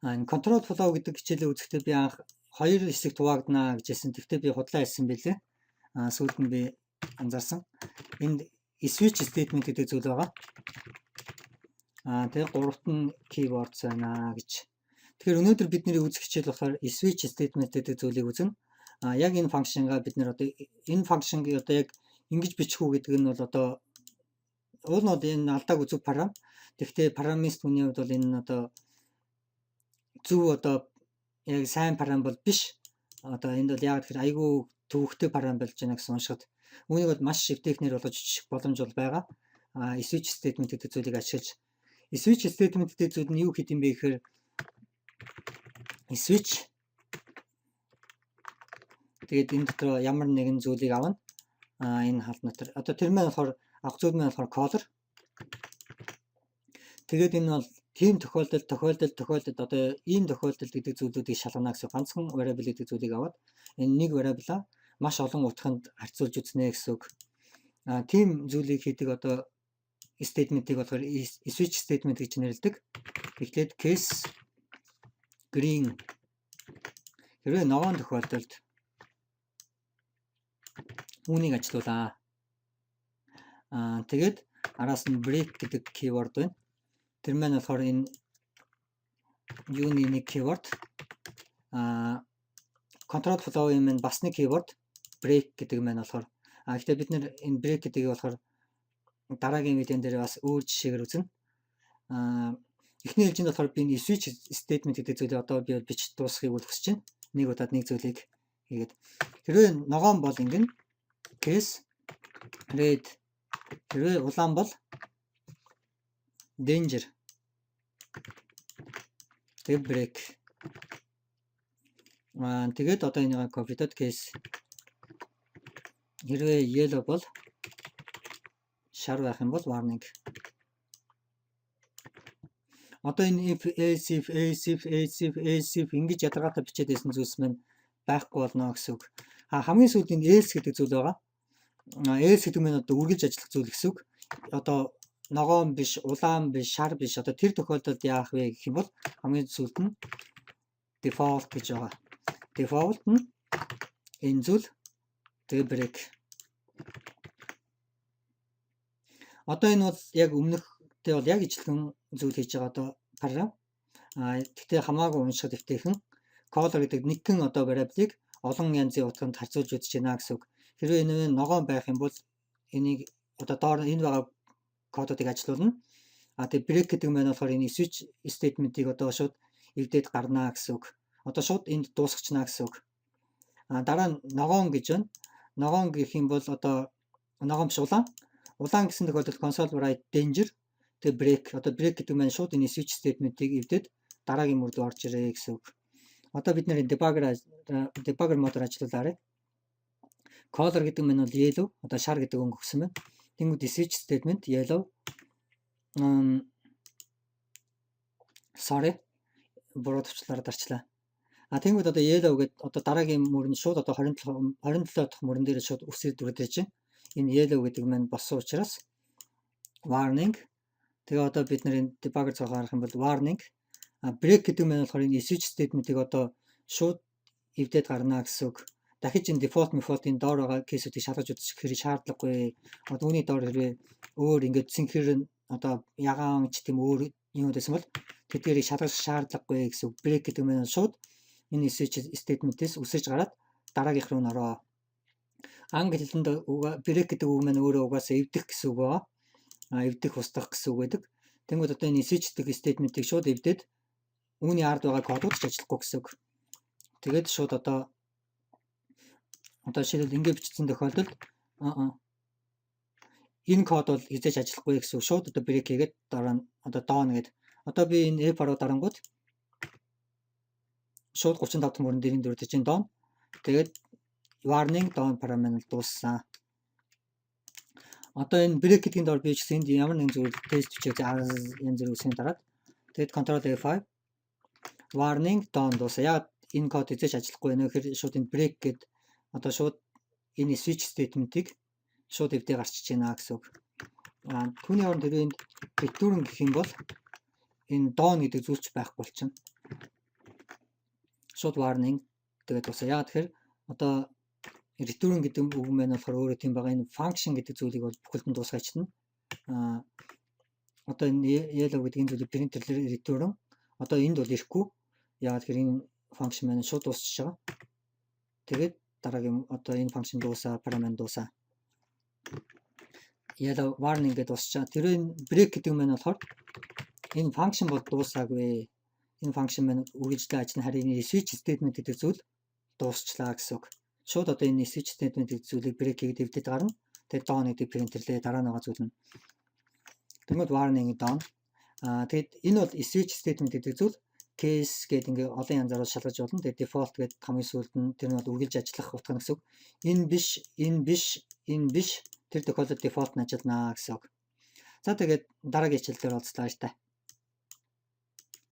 Энэ control flow гэдэг хичээлээ үзэхдээ би анх хоёр хэсэг хуваагдана гэж хэлсэн. Тэгвэл би худлаа хэлсэн байлээ. Сүүлд нь би анзаарсан. Энд switch statement гэдэг зүйл байгаа. Тэгээ гуравт нь keyboard байна гэж. Тэгэхээр өнөөдөр бидний үзэх хичээл болохоор switch statement гэдэг зүйлийг үзнэ. Яг энэ функшнгаа бид нэр одоо энэ функшныг одоо яг ингэж бичих үү гэдэг нь бол одоо уул нь энэ алдааг үзүү парам. Тэгвэл парамист хүний хувьд бол энэ одоо зөв одоо яг сайн парам бол биш. Одоо энд бол яг тэгэхээр айгүй төвөгтэй парам болж байна гэсэн уншихад үүнийг бол маш эвтэйхнэр болгож бичих боломж бол байгаа. Switch statement гэдэг зүйлийг ашиглаж switch statement гэдэг зүйл нь юу гэдэг юм бэ гэхээр switch тэгээд энэ дотор ямар нэгэн зүйлийг авна. Энэ хаалт дотор. Одоо тэр маань болохоор авах зүйл маань болохоор color. Тэгээд энэ бол тийм тохиолдолд одоо ийм тохиолдолд гэдэг зүйлүүдийг шалгана гэсэн ганцхан variable гэдэг зүйлийг аваад энэ нэг variable-а маш олон утганд харьцуулж үзнэ гэсэн үг. Тийм зүйлийг хийдэг одоо statement-ийг болохоор switch statement гэж нэрлэдэг. Тэгэхээр case green хэрвээ ногоон тохиолдолд үүнийг ажилуулаа. Тэгээд араас нь break гэдэг keyword байна. Тэр маань болохоор энэ юуны нэг keyword control flow-ийн маань бас нэг keyword break гэдэг маань болохоор гэхдээ бид нэр энэ break гэдгийг болохоор дараагийн видеон дээр бас өөр жишээгээр үзнэ. Эхний хэлжинд болохоор би энэ switch statement гэдэг зүйлийг одоо би бич дуусгахыг хүсэж байна. Нэг удаад нэг зүйлийг хийгээд хэрвээ ногоон бол ингэн case red хэрвээ улаан бол danger тэг break. Тэгээд одоо энийг copy-д case хэрвээ yellow бол шар байх юм бол warning. Одоо энэ if ингэж ядаргаатай бичээд байсан зүйлс маань байхгүй болно гэсэн үг. Хамгийн сүүлд энэ else гэдэг зүйл байгаа. Else гэдэг нь одоо үргэлж ажиллах зүйл гэсэн үг. Одоо ногоон биш, улаан биш, шар биш. Одоо тэр тохиолдолд яах вэ гэх юм бол хамгийн сүүлд нь default гэж байгаа. Default нь энэ зүйл тэгээ break. Одоо энэ бол яг өмнөхтэй бол яг ижилхэн зүйл хийж байгаа одоо парам. Гэхдээ хамаагүй уншихад эвтэйхэн color гэдэг нэгэн одоо variable-ыг олон янзын утганд харьцуулж үзэж байна гэсэн үг. Хэрвээ энэ ногоон байх юм бол энийг одоо доор энэ байгаа кодуудыг ажилуулна. Тэгээ break гэдэг нь болохоор энэ switch statement-ийг одоо шууд эвдээд гарнаа гэсэн үг. Одоо шууд энд дуусгачна гэсэн үг. Дараа нь ногоон гэж байна. Ногоон гэх юм бол одоо ногоон биш улаан. Улаан гэсэн тохиолдолд console write danger. Тэгээ break. Одоо break гэдэг нь шууд энэ switch statement-ийг эвдээд дараагийн мөр рүү орж ирээ гэсэн үг. Одоо бид нэр debugger модоор ажиллуулаарай. Color гэдэг нь бол yellow. Одоо шар гэдэг өнгө өгсөн байна. Тэнгүүд switch statement yellow. Sorry. Буруу төвчлөөр дарчлаа. Тэнгүүд одоо yellow гэдэг одоо дараагийн мөрөнд шууд одоо 27 дахь мөрөн дээр шууд үсээд дүрдэж байна. Энэ yellow гэдэг нь болсон учраас warning. Тэгээ одоо бид нэр энэ debugger цог харах юм бол warning. Break гэдэг нь болохоор энэ switch statement-ийг одоо шууд эвдээд гарна гэсэн үг. Дахиж энэ default-ийн доор байгаа кейсүүдийг шалгаж үзэх хэрэг шаардлагагүй. Одоо үүний доор хэрвээ өөр ингээд synchron одоо ягаан ч тийм өөр юм байсан бол тэдгээрийг шалгах шаардлагагүй гэсэн үг. Break гэдэг нь шууд энэ switch statement-ээс үсэж гараад дараагийнх руу нөрөө. Англи хэлэнд break гэдэг үг маань өөрөө угаасаа эвдэх гэсэн үг байгаа. Эвдэх устгах гэсэн үг байдаг. Тэнгүүд одоо энэ switch гэдэг statement-ийг шууд эвдээд үүний ард байгаа кодууд ч ажиллахгүй гэсэн үг. Тэгээд шууд одоо жишээлбэл ингэ бичсэн тохиолдолд энэ код бол хизээж ажиллахгүй гэсэн үг. Шууд одоо break хийгээд дараа нь одоо down гэдэг. Одоо би энэ F-аар дарангууд шууд 35 дахь мөрөн дээрийн дүрдэж чинь down. Тэгээд warning down параметр дууссан. Одоо энэ break гэдгийн доор би ч энд ямар нэгэн зүйл тест бичиж янз бүр үсгийн дараад тэгээд control F5 warning down дуусаа. Яг энэ код эзэж ажиллахгүй байна гэхээр шууд энэ break гэд одоо шууд энэ switch statement-ийг шууд эвдээ гарчиж байна гэсэн үг. Түүний оронд хэрвээ энд return гэх юм бол энэ down гэдэг зүйлч байхгүй болчихно. шууд warning тэгээд дуусаа. Яа тэгэхээр одоо return гэдэг үг маань болохоор өөрөө тийм байгаа. Энэ function гэдэг зүйлийг бол бүхэлдэн дуусгаачлна. Одоо энэ yellow гэдэг энэ зүйлийг printer-лэр return. Одоо энд бол ирэхгүй. Яагаад тэгэхээр энэ function маань шууд дуусчихж байгаа. Тэгээд дараагийн одоо энэ function дуусаа, parameter дуусаа. Yellow warning гэдэг дуусчаа. Тэр энэ break гэдэг маань болохоор энэ function бол дуусаагүй. Энэ function маань үргэлжлэн ажиллана. Харин энэ switch statement гэдэг зүйл дуусчлаа гэсэн үг. Шууд одоо энэ switch statement гэдэг зүйлийг break гэдэг дэвдэд гарна. Тэгээд down гэдэг printer-лээ дараа нь байгаа зүйл нь. Тэгмэд warning down. Тэгээд энэ бол switch statement гэдэг зүйл case гэдэг ингээ олон янзаар шалгаж болно. Тэгээд default гэдэг хамгийн сүүлд нь тэр нь бол үргэлж ажиллах утга нь гэсэн үг. Энэ биш, энэ биш, энэ биш. Тэр тохиолдолд default нь ажиллана гэсэн үг. За тэгээд дараагийн хичээл дээр уулзлаа баяр та.